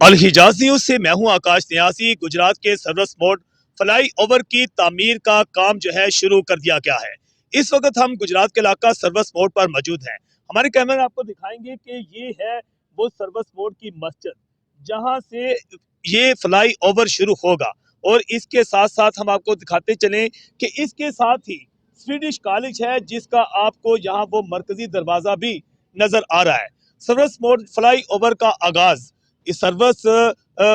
अल हिजाज news से मैं हूं आकाश न्यासी। गुजरात के सर्विस मोड फ्लाई ओवर की तामीर का काम जो है शुरू कर दिया गया है। इस वक्त हम गुजरात के इलाका सर्विस मोड पर मौजूद हैं। हमारे कैमरे आपको दिखाएंगे कि ये है वो सर्विस मोड की मस्जिद जहां से ये फ्लाई ओवर शुरू होगा। और इसके साथ साथ हम आपको दिखाते चलें कि इसके साथ ही स्वीडिश कॉलेज है जिसका आपको यहाँ वो मरकजी दरवाजा भी नजर आ रहा है। सर्विस मोड फ्लाई ओवर का आगाज इस सर्विस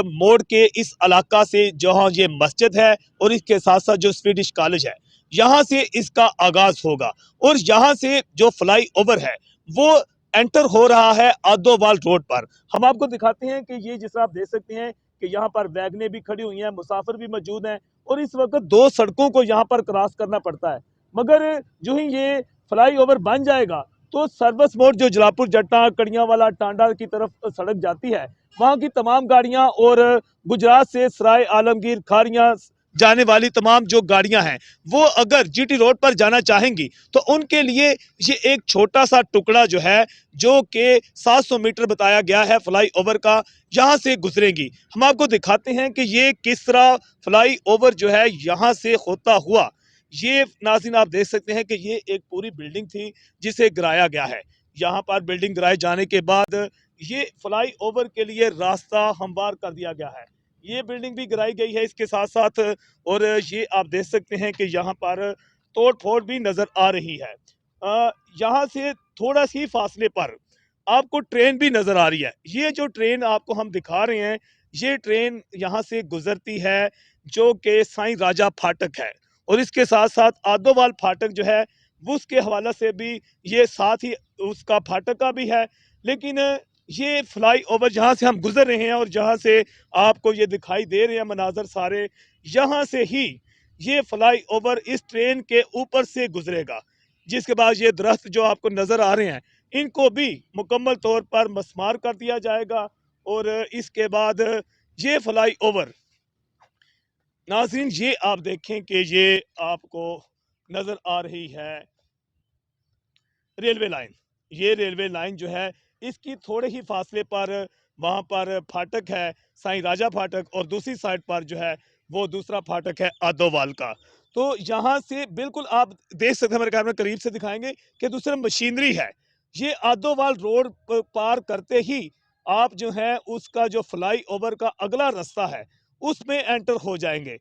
मोड के इस इलाका से जहां ये मस्जिद है और इसके साथ साथ जो स्वीडिश कॉलेज है यहाँ से इसका आगाज होगा। और यहाँ से जो फ्लाई ओवर है वो एंटर हो रहा है आदोवाल रोड पर। हम आपको दिखाते हैं कि ये जिस आप देख सकते हैं कि यहाँ पर वैगनें भी खड़ी हुई हैं, मुसाफिर भी मौजूद हैं और इस वक्त दो सड़कों को यहाँ पर क्रॉस करना पड़ता है। मगर जो ही ये फ्लाई ओवर बन जाएगा तो सर्विस मोड जो जलापुर जट्टा कड़ियावाला टांडा की तरफ सड़क जाती है वहां की तमाम गाड़ियां और गुजरात से सराय आलमगीर खारियां जाने वाली तमाम जो गाड़ियां हैं वो अगर जीटी रोड पर जाना चाहेंगी तो उनके लिए ये एक छोटा सा टुकड़ा जो है जो कि 700 मीटर बताया गया है फ्लाई ओवर का, यहाँ से गुजरेंगी। हम आपको दिखाते हैं कि ये किस तरह फ्लाई ओवर जो है यहाँ से होता हुआ ये नाज़रीन आप देख सकते हैं कि ये एक पूरी बिल्डिंग थी जिसे गिराया गया है। यहाँ पर बिल्डिंग गिराए जाने के बाद ये फ्लाई ओवर के लिए रास्ता हमवार कर दिया गया है। ये बिल्डिंग भी गिराई गई है इसके साथ साथ। और ये आप देख सकते हैं कि यहाँ पर तोड़ फोड़ भी नजर आ रही है। यहाँ से थोड़ा सी फासले पर आपको ट्रेन भी नजर आ रही है। ये जो ट्रेन आपको हम दिखा रहे हैं ये ट्रेन यहाँ से गुजरती है जो कि साईं राजा फाटक है और इसके साथ साथ आदोवाल फाटक जो है वो उसके हवाले से भी ये साथ ही उसका फाटक का भी है। लेकिन ये फ्लाई ओवर जहाँ से हम गुजर रहे हैं और जहाँ से आपको ये दिखाई दे रहे हैं मनाजर सारे, यहाँ से ही ये फ्लाई ओवर इस ट्रेन के ऊपर से गुजरेगा। जिसके बाद ये दरख्त जो आपको नजर आ रहे हैं इनको भी मुकम्मल तौर पर मस्मार कर दिया जाएगा। और इसके बाद ये फ्लाई ओवर नाज़रीन ये आप देखें कि ये आपको नजर आ रही है रेलवे लाइन। ये रेलवे लाइन जो है इसकी थोड़े ही फासले पर वहां पर फाटक है साईं राजा फाटक और दूसरी साइड पर जो है वो दूसरा फाटक है आदोवाल का। तो यहाँ से बिल्कुल आप देख सकते हैं, मेरे ख्याल में करीब से दिखाएंगे कि दूसरा मशीनरी है। ये आदोवाल रोड पार करते ही आप जो है उसका जो फ्लाई ओवर का अगला रास्ता है उसमें एंटर हो जाएंगे।